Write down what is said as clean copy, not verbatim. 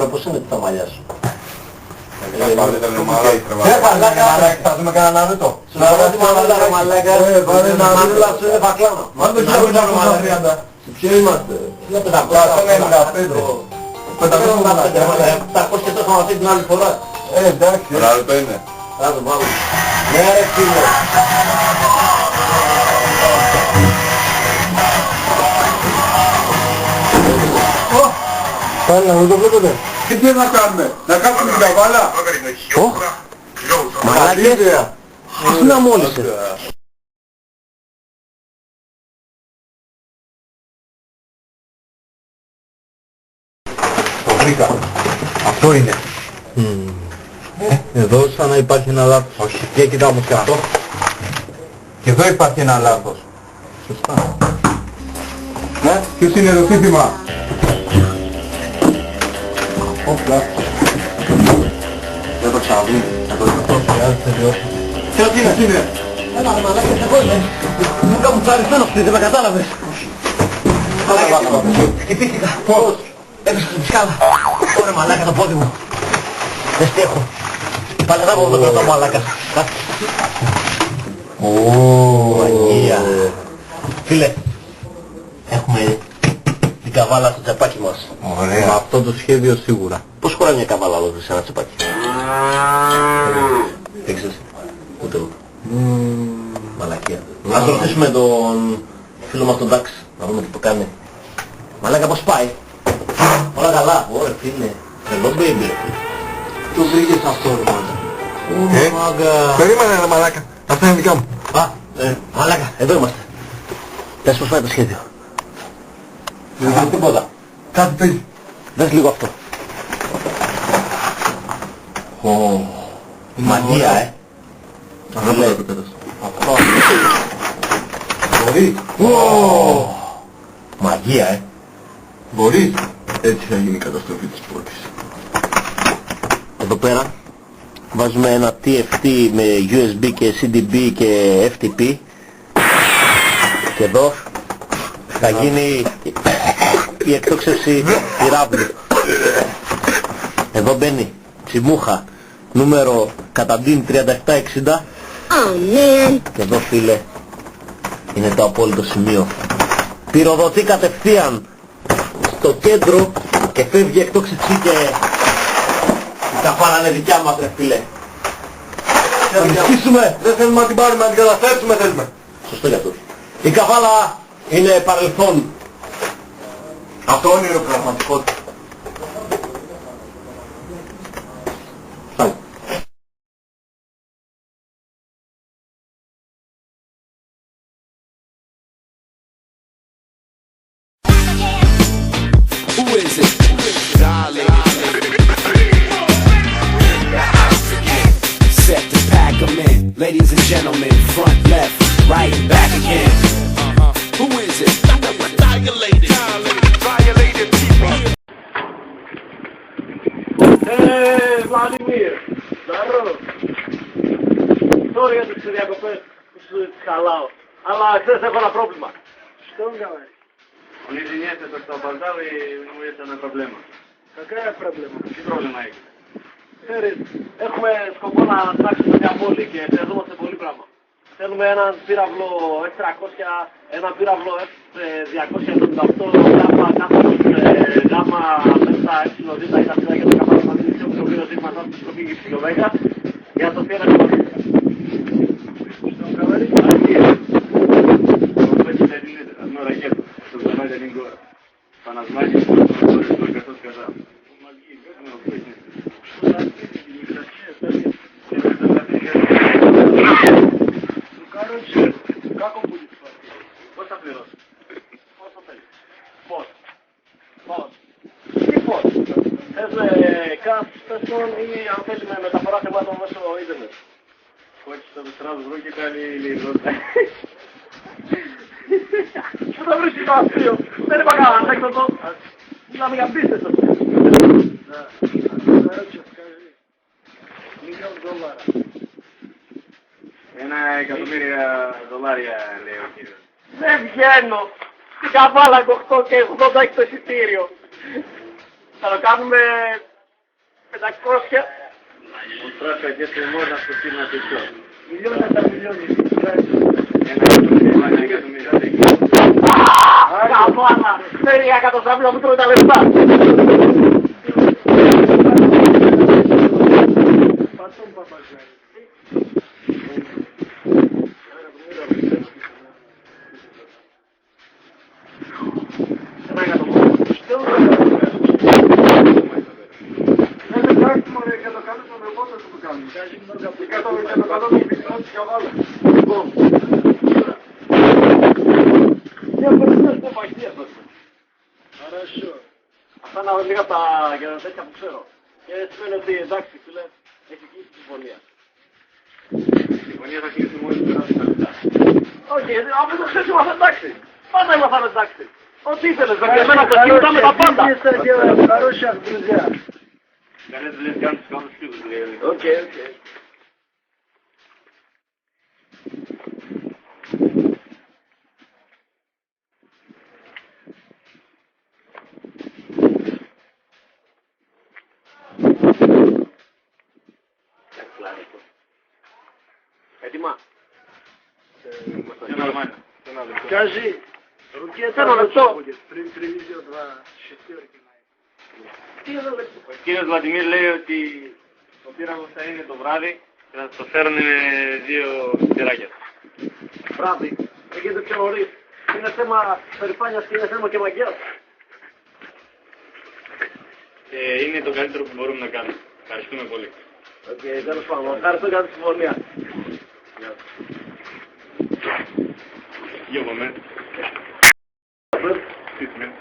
πώς είναι τα μαλλιά σου? Θα δούμε κανένα άρετο. Να δω μαλάκα, μαλάκα. Βάλε ένα άρετο, σου είναι φακλάμα. Μα το ξέρω να μαλάκα. Ποιο είμαστε? 595. 595 και τόσο μας την άλλη φορά. Εντάξει. Ράλτο είναι. Θα το βάλω. Ναι ρε φίλε. Πάλι να μην το βλέπετε. Και τι να κάνουμε, να κάτσουμε την καβάλα. Μαλάκες, πώς να μόλισε. Το βρήκα. Αυτό είναι. Εδώ σαν να υπάρχει ένα λάθος. Όχι. Για κοιτάω όμως και αυτό. Και εδώ υπάρχει ένα λάθος. Σωστά. Ναι, ποιος είναι το σύνθημα. Όπλα. Δεν το ξαναδεί. Θα το δει. Ποιος είναι. Έλα ρε μαλάκες, εγώ είμαι. Μου καμουφλαριστώ να φτύζε, με κατάλαβες. Χτυπήθηκα. Πώς. Έπεσα στην σκάλα. Ωραία μαλάκα το πόδι μου. Δεν στέχω. Πάλι να πω το κρατώ μαλάκα. Μαγεία. Φίλε, έχουμε την καβάλα στο τσαπάκι μας. Ωραία. Με αυτό το σχέδιο σίγουρα. Πώς χωράει μια καβάλα όλο σε ένα τσαπάκι? Δεν ξέρεις. Ούτε εγώ. Μαλακία. Ας ρωτήσουμε τον φίλο μας τον Τάξ, να δούμε τι το κάνει. Μαλάκα πώς πάει? Όλα καλά. Ωραία φίλε. Hello baby. Το βρήκες αυτό ρε μαλάκα. Περίμενε ρε μαλάκα. Αυτά είναι δικά μου. Μαλάκα, εδώ είμαστε. Πες πώς πάει το σχέδιο. Δεν κάνει τίποτα. Κάτι παίζει. Δες λίγο αυτό. Μαγεία, Αυτό λέει. το πέτας. Αυτό. Μπορείς. Μαγεία, Μπορείς. Έτσι θα γίνει η καταστροφή της πόλης. Εδώ πέρα βάζουμε ένα TFT με USB και CDB και FTP. Και εδώ θα γίνει η εκτόξευση πυράβλου. Εδώ μπαίνει τσιμούχα νούμερο καταντίν 3760. Και εδώ φίλε είναι το απόλυτο σημείο. Πυροδοτεί κατευθείαν στο κέντρο και φεύγει εκτόξευση και η καφάρα είναι δικιά μας ρε φίλε. Θα νικήσουμε. Δεν θέλουμε να την πάρουμε, να την καταστρέψουμε θέλουμε. Σωστό για αυτό. Η καβάλα είναι παρελθόν. Αυτό όνειρο πραγματικότητα. Φτάνει. Who is it? Set to pack 'em in. Ladies and gentlemen, front, left, right, back again. Who is it? Violated. Violated people. Hey, Vladimir. Здорово. Sorry για τις διακοπές που σου χαλάω. Αλλά ξέρεις έχω ένα πρόβλημα. Что говоришь? Не извиняйся, то, что опоздал, и ну, есть одно проблема. Какая проблема? Τι πρόβλημα έχει? Έχουμε σκοπό να φτιάξουμε μια πόλη και χρειαζόμαστε πολύ πράγμα. Θέλουμε έναν πύραυλο F300, έναν πύραυλο F278, γάμα μέσα ΕΔ ή τα για το καπάκι μαζί της οποίο ζήτημα θα στο φύγει ψιλοβέγα για το οποίο να Что говорит? Одну ракету, чтобы забрать один город. По названию, только что сказал. Ну короче, как он будет смотреть? Вот отлерос. Вот смотри. Вот. Вот. Τι πώς. Κας πέσον ή αν θέλει με μεταφορά θεμάτων μέσω ίντερνετ. Хочешь, чтобы сразу в руки дали или в рот? Πού θα βρεις το αστείο. Δεν είπα κανένα ανέκδοτο. Μιλάμε για business. Короче, скажи. $1,000,000. $1 εκατομμύρια, λέει ο κύριος. Δεν βγαίνω. Στην καβάλα 8 και 80 έχει το εισιτήριο. Θα το κάνουμε 500. Он спрашивает, если можно спустить на 500. Миллион это миллион. Καμπάνα! Θέλει εκατοσταυρία μου τρώει τα λεφτά! Πατών παπαζάρι. Ένα εκατομμύριο. Δεν με κάνει μωρέ και το κάνεις με εγώ δεν το κάνεις. Και το κάνω το πιθανό της καβάλα. Λοιπόν. Αυτά να λίγα από τα τέτοια που ξέρω. Και σημαίνει ότι εντάξει, φίλε, έχει κλείσει τη συμφωνία. Η συμφωνία θα κλείσει μόλις περάσει τα λεφτά. Όχι, αφού το ξέρεις είμαστε εντάξει. Πάντα ήμασταν εντάξει. Ό,τι ήθελες, με εμένα το κινητά με τα πάντα. Κανένας δεν λέει καν τους κάνους φίλους, λέει. Οκ. Έτοιμα. Все нормально. Скажи, ένα λεπτό. Ο κύριος Βλαντιμίρ λέει ότι ο πύργος θα είναι το βράδυ και θα το φέρουν με 2 τυράκια. Βράδυ, έγινε πιο νωρίς. Είναι θέμα περηφάνειας και είναι θέμα και μαγιάς. Είναι το καλύτερο που μπορούμε να κάνουμε. Ευχαριστούμε πολύ. Οκ, τέλος πάντων. Ευχαριστώ για τη συμφωνία. Γεια μου, Good. man.